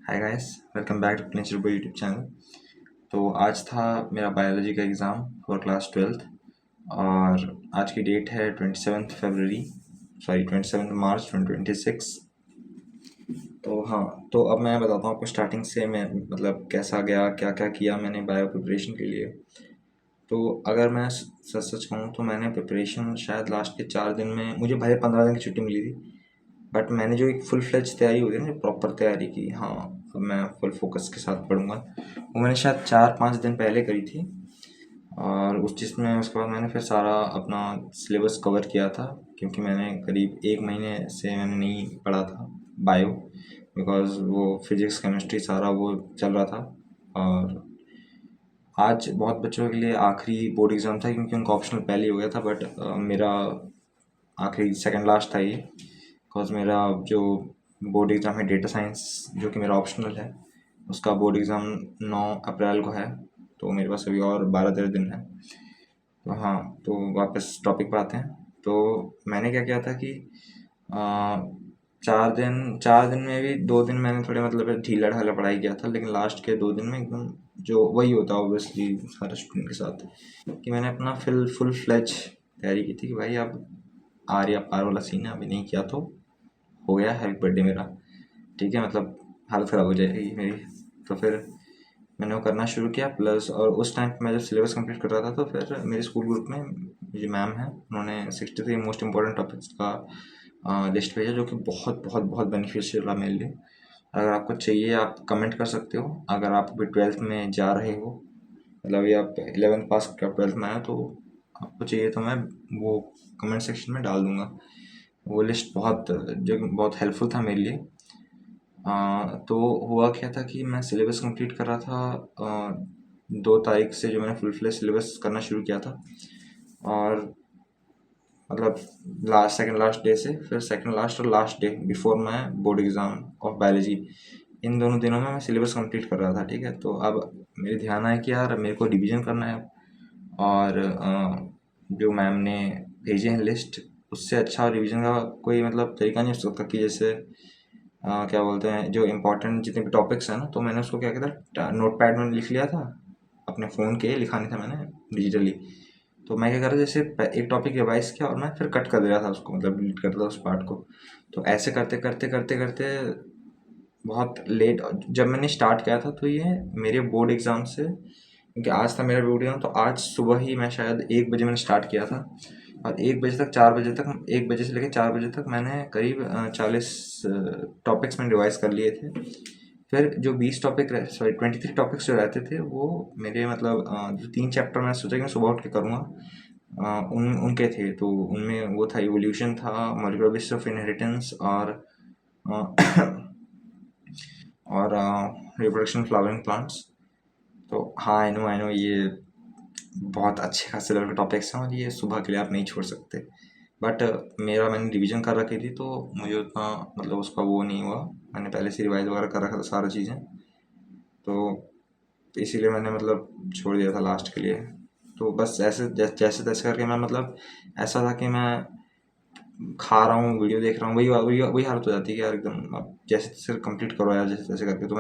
Hi guys, welcome back to Nature Boy YouTube channel. तो आज था मेरा बायोलॉजी का एग्ज़ाम फॉर क्लास 12th और आज की डेट है 27 मार्च 2026। तो हाँ, तो अब मैं बताता हूँ आपको स्टार्टिंग से मैं मतलब कैसा गया, क्या क्या किया मैंने बायो प्रिपरेशन के लिए। तो अगर मैं सच सच कहूँ तो मैंने प्रिपरेशन शायद लास्ट के 4 दिन में, मुझे भले 15 दिन की छुट्टी मिली थी, बट मैंने जो एक फुल फ्लेज तैयारी होती है ना, प्रॉपर तैयारी की, हाँ अब मैं फुल फोकस के साथ पढ़ूंगा, वो मैंने शायद 4-5 दिन पहले करी थी। और उस चीज़ में उसके बाद मैंने फिर सारा अपना सिलेबस कवर किया था, क्योंकि मैंने करीब 1 महीने से मैंने नहीं पढ़ा था बायो, बिकॉज वो फिजिक्स केमिस्ट्री सारा वो चल रहा था। और आज बहुत बच्चों के लिए आखिरी बोर्ड एग्ज़ाम था, क्योंकि उनका ऑप्शनल पहले ही हो गया था, बट मेरा आखिरी सेकंड लास्ट था ये। बिकॉज मेरा जो बोर्ड एग्ज़ाम है डेटा साइंस, जो कि मेरा ऑप्शनल है, उसका बोर्ड एग्ज़ाम 9 अप्रैल को है। तो मेरे पास अभी और 12-13 दिन है। तो हाँ, तो वापस टॉपिक पर आते हैं। तो मैंने क्या किया था कि आ, 4 दिन में भी 2 दिन मैंने थोड़े मतलब ढीला ढाला पढ़ाई किया था, लेकिन लास्ट के 2 दिन में एकदम जो वही होता है ऑब्वियसली हर स्टूडेंट के साथ, कि मैंने अपना फुल फ्लेज तैयारी की थी कि भाई अब आर्या पार वाला सीन है, अभी नहीं किया तो हो गया हैप्पी बर्थडे मेरा, ठीक है, मतलब हालत ख़राब हो जाएगी मेरी। तो फिर मैंने वो करना शुरू किया। प्लस और उस टाइम पे मैं जब सिलेबस कंप्लीट कर रहा था, तो फिर मेरे स्कूल ग्रुप में जो मैम है, उन्होंने 63 मोस्ट इंपॉर्टेंट टॉपिक्स का लिस्ट भेजा, जो कि बहुत बहुत बहुत बेनिफिशियल रहा मेरे लिए। अगर आपको चाहिए आप कमेंट कर सकते हो, अगर आप अभी 12th में जा रहे हो, मतलब ये आप 11th पास कर 12th में आए, तो आपको चाहिए तो मैं वो कमेंट सेक्शन में डाल दूंगा। वो लिस्ट बहुत जो बहुत हेल्पफुल था मेरे लिए। तो हुआ क्या था कि मैं सिलेबस कंप्लीट कर रहा था 2 तारीख से, जो मैंने फुल फ्लेज सिलेबस करना शुरू किया था। और मतलब सेकंड लास्ट डे से फिर सेकंड लास्ट और last day before my board exam of biology, इन दोनों दिनों में मैं सिलेबस कंप्लीट कर रहा था, ठीक है। तो अब मेरे ध्यान आया कि यार मेरे को रिवीजन करना है। और जो मैम ने भेजे हैं लिस्ट, उससे अच्छा रिवीजन का कोई मतलब तरीका नहीं हो सकता कि जैसे क्या बोलते हैं, जो इम्पोर्टेंट जितने भी टॉपिक्स हैं ना, तो मैंने उसको क्या किया था, नोट पैड में लिख लिया था, अपने फ़ोन के लिखा नहीं था मैंने डिजिटली। तो मैं क्या कर रहा था, जैसे एक टॉपिक रिवाइज किया और मैं फिर कट कर दे रहा था उसको, मतलब डिलीट कर रहा था उस पार्ट को। तो ऐसे करते करते करते करते बहुत लेट जब मैंने स्टार्ट किया था, तो ये मेरे बोर्ड एग्ज़ाम से, क्योंकि आज था मेरा बोर्ड एग्ज़ाम, तो आज सुबह ही मैं शायद 1 बजे मैंने स्टार्ट किया था। और 1 बजे तक 4 बजे तक, 1 बजे से लेकर 4 बजे तक मैंने करीब 40 टॉपिक्स मैंने रिवाइज कर लिए थे। फिर जो 20 टॉपिक, सॉरी 23 टॉपिक्स जो रहते थे, वो मेरे मतलब जो 3 चैप्टर मैंने सोचा कि मैं सुबह उठ के करूँगा, उनके थे। तो उनमें वो था, इवोल्यूशन था, मॉलिक्यूलर बेसिस ऑफ इनहेरिटेंस, अ, और रिप्रोडक्शन फ्लावरिंग प्लांट्स। तो हाँ, आई नो ये बहुत अच्छे खासे लेवल के टॉपिक्स हैं, और ये सुबह के लिए आप नहीं छोड़ सकते। बट मेरा मैंने रिवीजन कर रखी थी, तो मुझे उतना मतलब उसका वो नहीं हुआ। मैंने पहले से रिवाइज वगैरह कर रखा था सारी चीज़ें। तो इसीलिए मैंने मतलब छोड़ दिया था लास्ट के लिए। तो बस ऐसे जैसे तैसे करके मैं मतलब, ऐसा था कि मैं खा रहा हूँ, वीडियो देख रहा हूँ, वही हालत हो जाती है कि यार एकदम अब जैसे तैसे कंप्लीट करो यार, जैसे तैसे करके। तो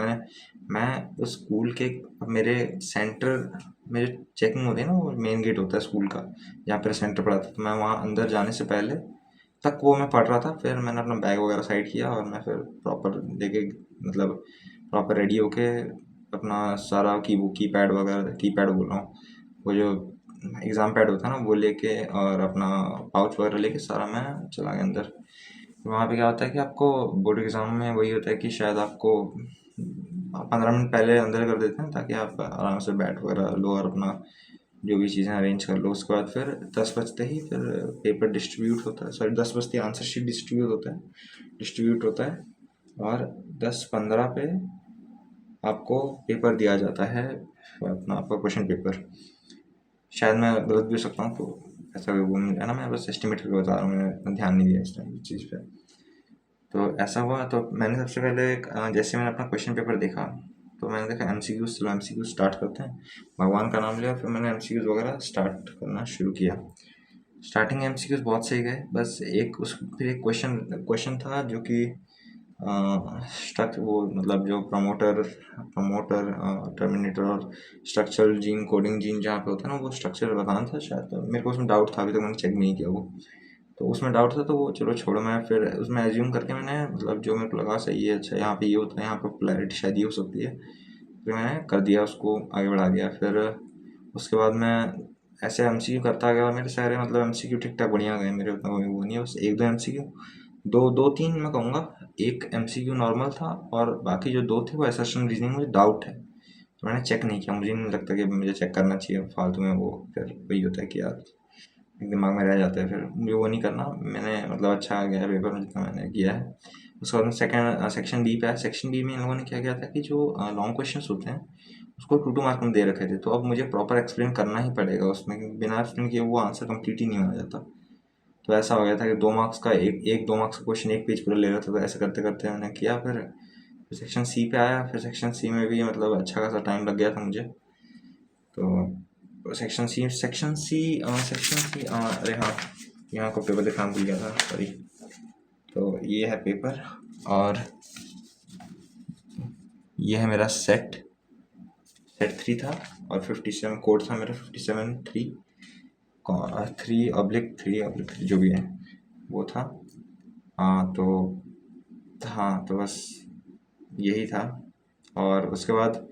मैं उस स्कूल के, मेरे सेंटर, मेरे चेकिंग होती है ना, वो मेन गेट होता है स्कूल का, जहाँ पर सेंटर पड़ा था, तो मैं वहाँ अंदर जाने से पहले तक वो मैं पढ़ रहा था। फिर मैंने अपना बैग वगैरह साइड किया, और मैं फिर प्रॉपर लेके, मतलब प्रॉपर रेडी होके, अपना सारा की पैड वगैरह, की पैड बोल रहा हूँ, वो जो एग्ज़ाम पैड होता है ना, वो लेके, और अपना पाउच वगैरह लेके सारा मैं चला गया अंदर। वहाँ पे क्या होता है कि आपको बोर्ड एग्ज़ाम में वही होता है कि शायद आपको 15 मिनट पहले अंदर कर देते हैं, ताकि आप आराम से बैठ वगैरह लो और अपना जो भी चीज़ें अरेंज कर लो। उसके बाद फिर 10 बजते ही फिर पेपर डिस्ट्रीब्यूट होता है, सॉरी 10 बजते ही आंसर शीट डिस्ट्रीब्यूट होता है। और 10:15 पे आपको पेपर दिया जाता है, अपना आपका क्वेश्चन पेपर। शायद मैं गलत भी हो सकता हूँ, तो ऐसा कोई वो नहीं है ना, मैं बस एस्टिमेट करके बता रहा हूँ, मैंने इतना ध्यान नहीं दिया इस टाइम इस चीज़ पे। तो ऐसा हुआ, तो मैंने सबसे पहले जैसे मैंने अपना क्वेश्चन पेपर देखा, तो मैंने देखा एमसीक्यूज, चलो एमसीक्यूज स्टार्ट करते हैं, भगवान का नाम लिया, फिर मैंने एमसीक्यूज वगैरह स्टार्ट करना शुरू किया। स्टार्टिंग एमसीक्यूज बहुत सही गए, बस एक उस फिर एक क्वेश्चन क्वेश्चन था, जो कि वो मतलब जो प्रमोटर प्रमोटर टर्मिनेटर और स्ट्रक्चरल जीन कोडिंग जीन जहाँ पे होता है ना, वो स्ट्रक्चर बताना था शायद। तो मेरे को उसमें डाउट था, अभी तक मैंने चेक भी नहीं किया वो। तो उसमें डाउट था, तो वो चलो छोड़ो, मैं फिर उसमें एज्यूम करके मैंने मतलब जो मेरे को लगा सही है, अच्छा यहाँ पे ये होता है, यहाँ पे पॉपुलैरिटी शायद ये हो सकती है, फिर मैंने कर दिया, उसको आगे बढ़ा दिया। फिर उसके बाद मैं ऐसे एमसीक्यू करता गया और मेरे सारे मतलब एमसीक्यू ठीक ठाक बढ़िया गए मेरे, उतना कोई वो नहीं है, बस एक दो एमसीक्यू, दो दो तीन मैं कहूँगा, एक एमसीक्यू नॉर्मल था और बाकी जो दो थे वो असर्शन रीजनिंग मुझे डाउट है, तो मैंने चेक नहीं किया, मुझे नहीं लगता कि मुझे चेक करना चाहिए फालतू में, वो फिर वही होता है कि यार एक दिमाग में रह जाता है, फिर मुझे वो नहीं करना। मैंने मतलब अच्छा गया है पेपर में जितना मैंने किया है। उसके बाद में सेकंड सेक्शन बी पे आया। सेक्शन बी में इन लोगों ने क्या किया था कि जो लॉन्ग क्वेश्चन होते हैं उसको 2 मार्क में दे रखे थे, तो अब मुझे प्रॉपर एक्सप्लेन करना ही पड़ेगा उसमें, क्योंकि बिना एक्सप्लेन किए वो आंसर कंप्लीट ही नहीं माना जाता। तो ऐसा हो गया था कि 2 मार्क्स का एक 2 मार्क्स का क्वेश्चन एक पेज पूरा ले रहा था, तो ऐसे करते करते मैंने किया। फिर सेक्शन सी पे आया। फिर सेक्शन सी में भी मतलब अच्छा खासा टाइम लग गया था मुझे। तो सेक्शन सी अरे हाँ, यहाँ को पेपर दिखाना भूल गया था, सॉरी। तो ये है पेपर और ये है मेरा सेट 3 था और 57 कोड था मेरा, 57 3/3/3 जो भी है वो था। हाँ तो बस यही था। और उसके बाद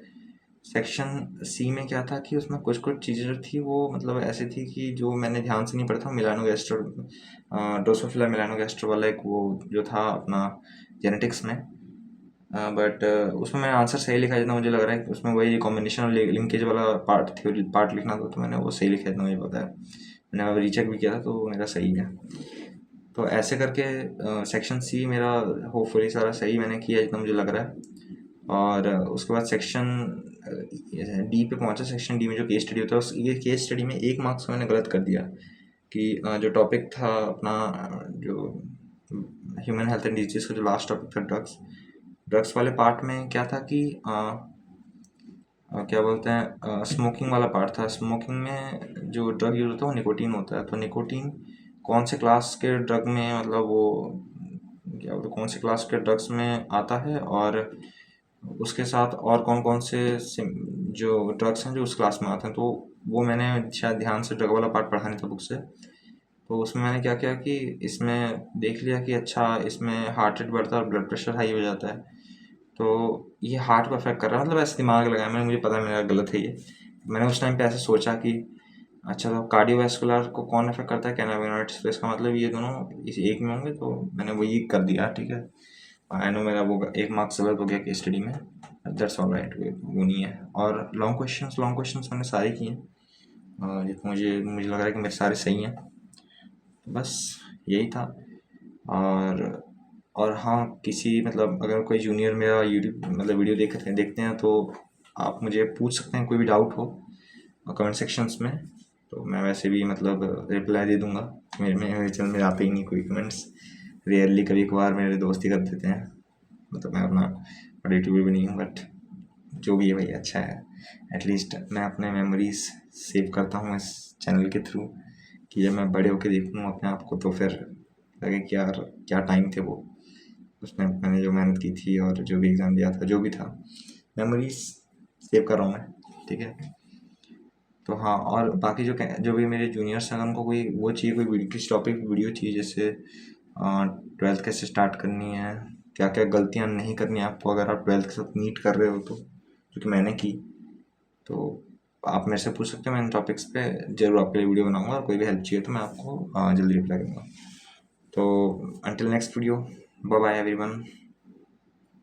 सेक्शन सी में क्या था कि उसमें कुछ कुछ चीज़ें जो थी वो मतलब ऐसी थी कि जो मैंने ध्यान से नहीं पढ़ा था। Milano gastro Drosophila Milano gastro वाला एक वो जो था अपना जेनेटिक्स में, बट उसमें मैंने आंसर सही लिखा जितना मुझे लग रहा है कि उसमें वही कॉम्बिनेशन और लिंकेज वाला पार्ट लिखना था, तो मैंने वो सही लिखा जितना मुझे पता है। मैंने अब रीचेक भी किया था तो मेरा सही है। तो ऐसे करके सेक्शन सी मेरा होपफुली सारा सही मैंने किया जितना मुझे लग रहा है। और उसके बाद सेक्शन डी पे पहुंचा। सेक्शन डी में जो केस स्टडी होता है ये केस स्टडी में 1 मार्क्स मैंने गलत कर दिया कि जो टॉपिक था अपना जो ह्यूमन हेल्थ एंड डिजीज का जो लास्ट टॉपिक था ड्रग्स वाले पार्ट में क्या था कि क्या बोलते हैं स्मोकिंग वाला पार्ट था। स्मोकिंग में जो ड्रग यूज होता है वो निकोटीन होता है, तो निकोटीन कौन से क्लास के ड्रग में मतलब वो क्या बोलते कौन से क्लास के ड्रग्स में आता है, और उसके साथ और कौन कौन से जो ड्रग्स हैं जो उस क्लास में आते हैं। तो वो मैंने शायद ध्यान से ड्रग वाला पार्ट पढ़ा नहीं था बुक से, तो उसमें मैंने क्या किया कि इसमें देख लिया कि अच्छा इसमें हार्ट रेट बढ़ता है और ब्लड प्रेशर हाई हो जाता है, तो ये हार्ट को अफेक्ट कर रहा है। मतलब ऐसे दिमाग लगाया मैंने, मुझे पता है मेरा गलत है ये। मैंने उस टाइम पे ऐसे सोचा कि अच्छा तो कार्डियोवैस्कुलर को कौन अफेक्ट करता है, कैनाबिनॉइड्स, तो इसका मतलब ये दोनों इस एक में होंगे, तो मैंने वही कर दिया। ठीक है, आई नो मेरा वो 1 मार्क्स गलत हो गया केस स्टडी में, दैट्स ऑल राइट, वो नहीं है। और लॉन्ग क्वेश्चंस मैंने सारे किए जितना मुझे लग रहा है कि मेरे सारे सही हैं। तो बस यही था। और हाँ, किसी मतलब अगर कोई जूनियर मेरा यूट्यूब मतलब वीडियो देखते हैं तो आप मुझे पूछ सकते हैं, कोई भी डाउट हो कमेंट सेक्शंस में, तो मैं वैसे भी मतलब रिप्लाई दे दूंगा। मेरे चैनल में आते ही नहीं कोई कमेंट्स, रेयरली कभी कभार मेरे दोस्त ही कर देते हैं, मतलब मैं अपना बड़ा यूट्यूबर भी नहीं हूँ, बट जो भी है भाई अच्छा है। एटलीस्ट मैं अपने मेमोरीज सेव करता हूँ इस चैनल के थ्रू, कि जब मैं बड़े होकर देखूँ अपने आप को तो फिर लगे कि यार क्या टाइम थे वो, उसमें मैंने जो मेहनत की थी और जो भी एग्ज़ाम दिया था जो भी था, मेमोरीज सेव कर रहा हूँ मैं। ठीक है, तो हाँ, और बाकी जो भी मेरे जूनियर्स हैं उनको कोई वो चाहिए, कोई किस टॉपिक की वीडियो चाहिए, जैसे 12th कैसे स्टार्ट करनी है, क्या क्या गलतियाँ नहीं करनी है आपको अगर आप 12th के साथ नीट कर रहे हो, तो जो कि मैंने की, तो आप मेरे से पूछ सकते हो। मैं इन टॉपिक्स पे ज़रूर आपके लिए वीडियो बनाऊंगा, और कोई भी हेल्प चाहिए तो मैं आपको जल्दी रिप्लाई करूँगा। तो until next video, bye bye everyone.